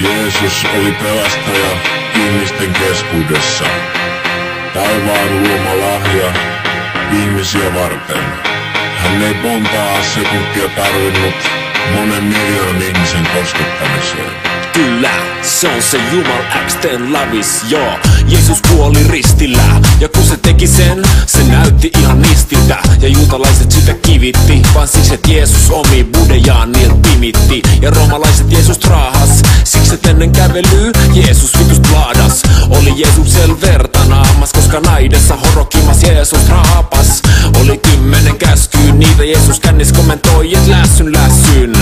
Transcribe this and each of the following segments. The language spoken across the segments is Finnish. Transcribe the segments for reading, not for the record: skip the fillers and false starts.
Jeesus oli pelastaja ihmisten keskuudessa. Taivaan luoma lahja ihmisiä varten. Hän ei montaa sekuntia tarvinnut monen miljoonan ihmisen koskettamiseen. Kyllä, se on se Jumal X10 lavis, joo. Jeesus kuoli ristillä, ja kun se teki sen, se näytti ihan nistiltä. Ja juutalaiset sitä kivitti, vaan siksi et Jeesus omi budejaan niiltä pimitti. Ja roomalaiset Jeesus traahas, siksi et ennen kävelyä Jeesus vitus plaadas. Oli Jeesuksel verta naamas, koska naidessa horokimas Jeesus raapas. Oli 10 käskyä, niitä Jeesus kännis kommentoi, et lässyn.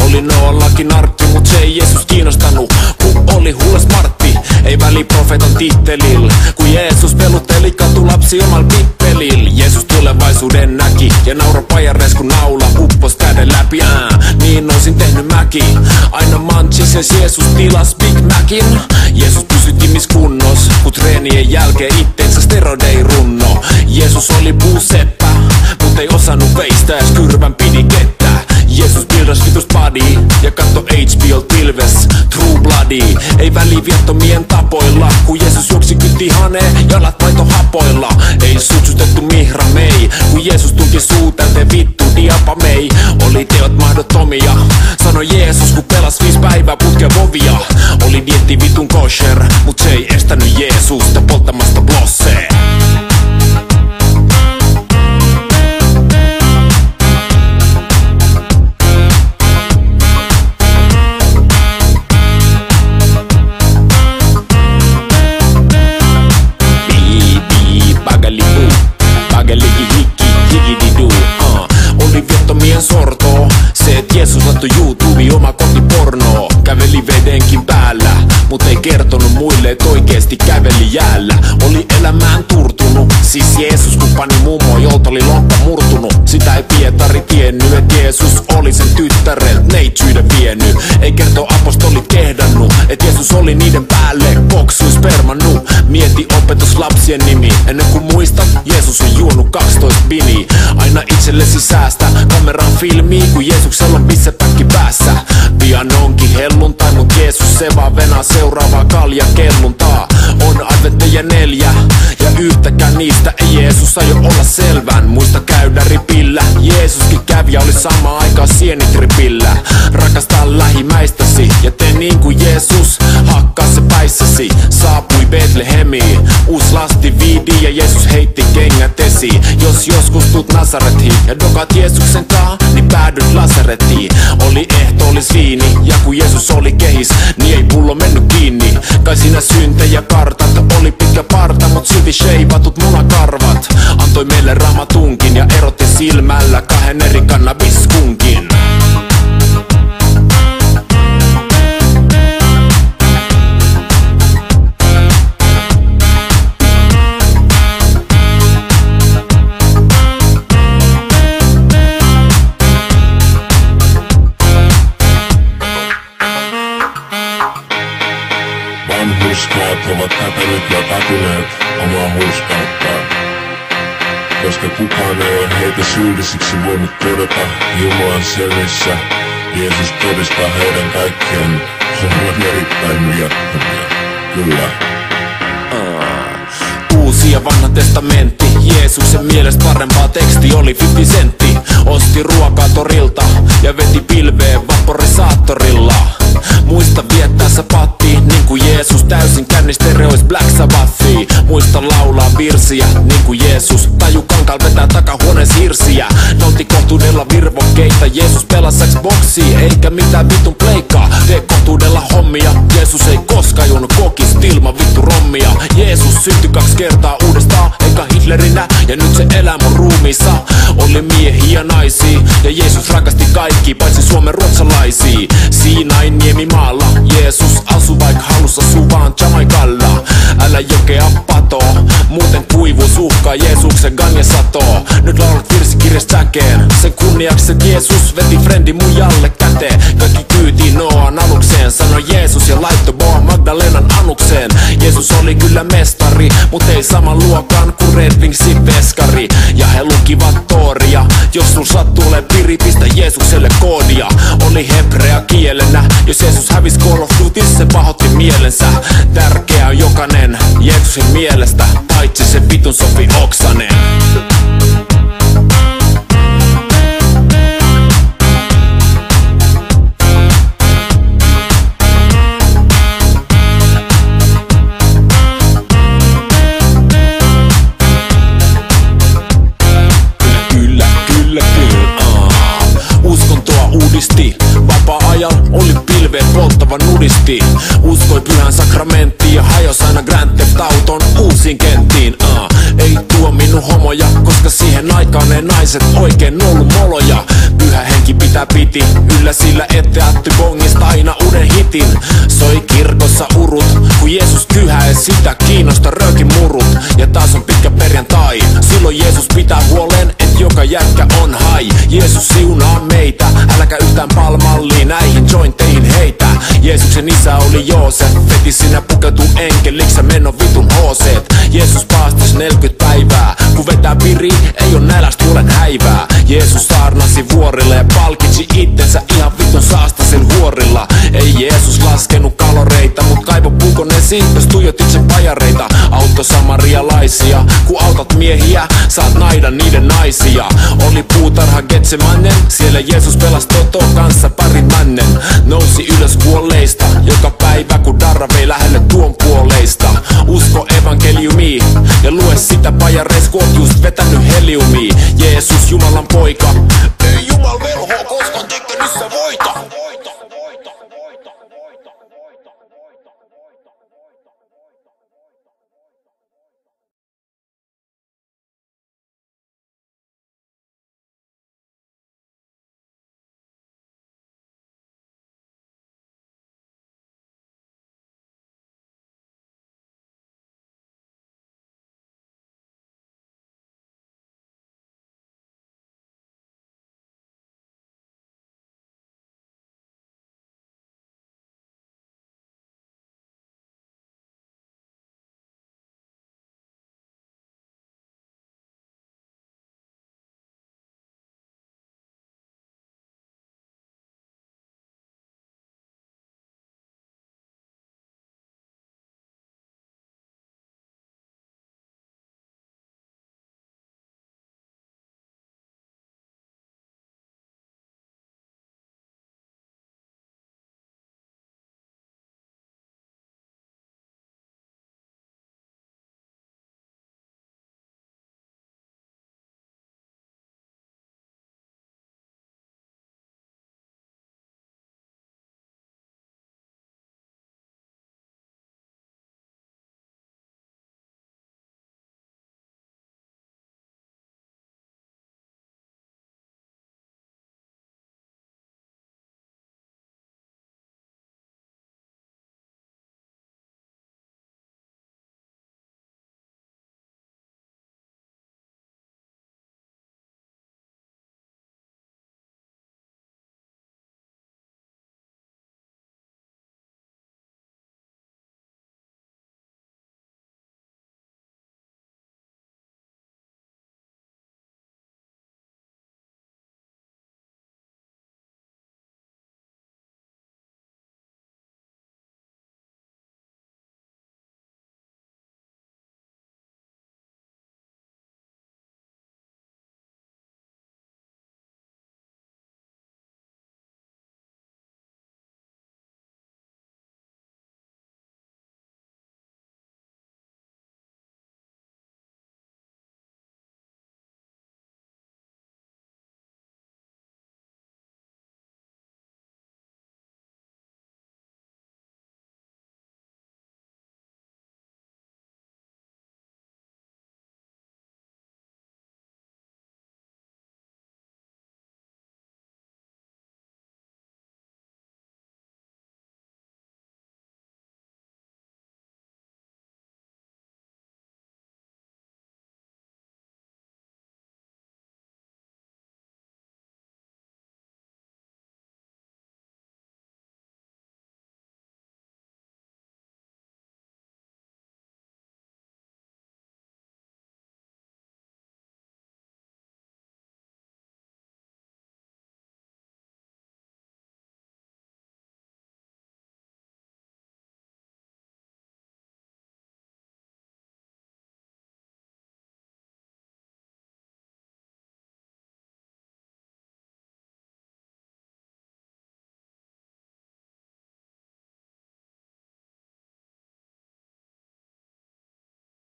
Oli Noallakin arkki, mut se ei Jeesus kiinnostanut, kun oli hullas Martti. Ei väli profeetan tittelil, kun Jeesus pelutteli katulapsi omal pippelil. Jeesus tulevaisuuden näki ja nauro pajares kun naula uppos käden läpi. Niin oisin tehnyt mäki, aina manchis ja Jeesus tilas Big Macin. Jeesus pysyi kunnos, kun treenien jälkeen itteensä steroidei runno. Jeesus oli puuseppä, mut ei osannut veistää, ja kyrvän pidi kettää. Jeesus pildas vitus body ja katto HBO pilves True Bloody. Ei väli viattomien tapoilla, kun Jeesus juoksi kytti haneen jalat maitohapoilla. Ei sutsutettu mihra mei, kun Jeesus tunti suutelteen vittu diapamei. Oli teot mahdottomia, sanoi Jeesus kun pelas 5 päivää putkea vovia. Oli dietti vitun kosher, mut se ei estänyt Jeesusta polttamasta blossee. Sorto, se et Jeesus laittoi YouTubeen oma kotipornoo. Käveli vedenkin päällä, mut ei kertonut muille, et oikeesti käveli jäällä. Oli elämään turtunut, siis Jeesus kun pani mummo, jolta oli lonkka murtunut. Sitä ei Pietari tiennyt, et Jeesus oli sen tyttärelt neitsyiden vienyt. Ei kertoo apostolit kehdannut, et Jeesus oli niiden päälle koksui spermannut. Mieti opetuslapsien nimi, ennen kuin muistat, Jeesus on juonut 12 bini. Aina itsellesi säästä kameran filmiä, kun Jeesuksella on pissepäkki päässä. Pian onkin helluntai, mut Jeesus se vaan venaa seuraavaa kaljakelluntaa. On adventteja 4 ja yhtäkään niistä ei Jeesus aio olla selvän. Muista käydä ripillä, Jeesuskin kävi ja oli samaan aikaan sienitripillä. Rakastaa lähimäistäsi ja tee niin kuin Jeesus, hakkaa se päissäsi. Saapui Betlehemiin, uus lasti viidi ja Jeesus heitti kengät esiin. Jos joskus tuut Nasarethiin ja dokaat Jeesuksen kaa, niin päädyt Lasarettiin. Oli ehtoollis viini ja kun Jeesus oli kehis, niin ei pullo mennyt kiinni. Kai siinä syntejä kartat, oli pitkä parta, mut silti sheivatut munakarvat. Antoi meille ramatunkin ja erotti silmällä 2 eri kannabiskunkin. Vanhurskaat ovat häpänyt ja katuneet omaa hurskauttaan, koska kukaan ei ole heitä syyllisiksi voinut todeta Jumalan selvissä. Jeesus todistaa heidän kaikkien olevan erittäin viattomia. Kyllä. Uusi ja vanha testamentti, Jeesuksen mielestä parempaa teksti oli 50 sentti. Osti ruokaa torilta ja veti pilveen vaporisaattorilla. Muista viettää sä patti, niin kuin Jeesus täysin kännistereois Black Sabbathia. Muista laulaa virsiä, niin kuin Jeesus taju kankal vetää takahuonees hirsiä. Nauti kohtuudella virvokkeita, Jeesus pelas Xboxia, eikä mitään vitun pleikkaa. Tee kohtuudella hommia, Jeesus ei koskaan juonut kokista ilman vittu rommia. Jeesus syntyi 2 kertaa uudestaan, eikä Hitlerinä, ja nyt se elää mun ruumiissa. Oli miehiä ja naisia, ja Jeesus rakasti kaikki, paitsi Suomen ruotsalaisia. Siinain niemimaalla, Jeesus asu vaik halus asuu vaan Jamaikalla. Älä jokea patoo, muuten kuivuus uhkaa Jeesuksen ganje satoo. Nyt laulat virsikirjasta säkeen, sen kunniaksi et Jeesus veti frendi mujalle käteen. Kaikki kyytiin Noan alukseen alukseen, sanoi Jeesus ja laittoi Boa Magdalenan anukseen. Jeesus oli kyllä mestari, mut ei saman luokan kuin Red Wingsin veskari. Ja he lukivat Tooria, jos sul sattuu ole piri, pistä Jeesukselle koodia. Oli hebrea kielenä, jos Jeesus hävis Call of Dutyssä, se pahotti mielensä. Tärkeä on jokainen Jeesuksen mielestä, paitsi se vitun Sofi Oksanen. Vapaa-ajal oli pilveet polttava nudisti. Uskoi pyhän sakramenttiin ja hajos aina Grand Theft Auton uusiin kenttiin. Ei tuo minun homoja, koska siihen aikaan ei naiset oikein ollut moloja. Pyhä henki pitää piti yllä, sillä ette ätty gongista aina uuden hitin. Soi kirkossa urut, kun Jeesus kyhää, sitä kiinnosta röökin murut. Ja taas on pitkä perjantai, silloin Jeesus pitää huolen, et joka jätkä on hai. Jeesus siunaa meitä, äläkä yhtään palmalliin näihin jointeihin heitä. Jeesuksen isä oli Joosef, veti sinä pukeutuu enkeliksä, menno vitun hooseet. Jeesus paastas 40 päivää, kun vetää piri, ei oo nälästä tuulen häivää. Jeesus saarnasi vuorilla ja palkitsi itsensä ihan vitun saastasen huorilla. Ei Jeesus laskenut kaloreita, mut kaivo puukonesi, jos tuijotit sen pajareita. Auto samarialaisia, kun autat miehiä, saat naida niiden naisia. Oli puutarha Getsemanen, siellä Jeesus pelas Toto kanssa parin männen. Nousi ylös kuolleista, joka päivä kun darra vei lähelle tuon puoleista. Usko evankeliumiin ja lue sitä pajareis, kun oot just vetänyt heliumiin. Jeesus Jumalan poika, ei Jumal velho, koska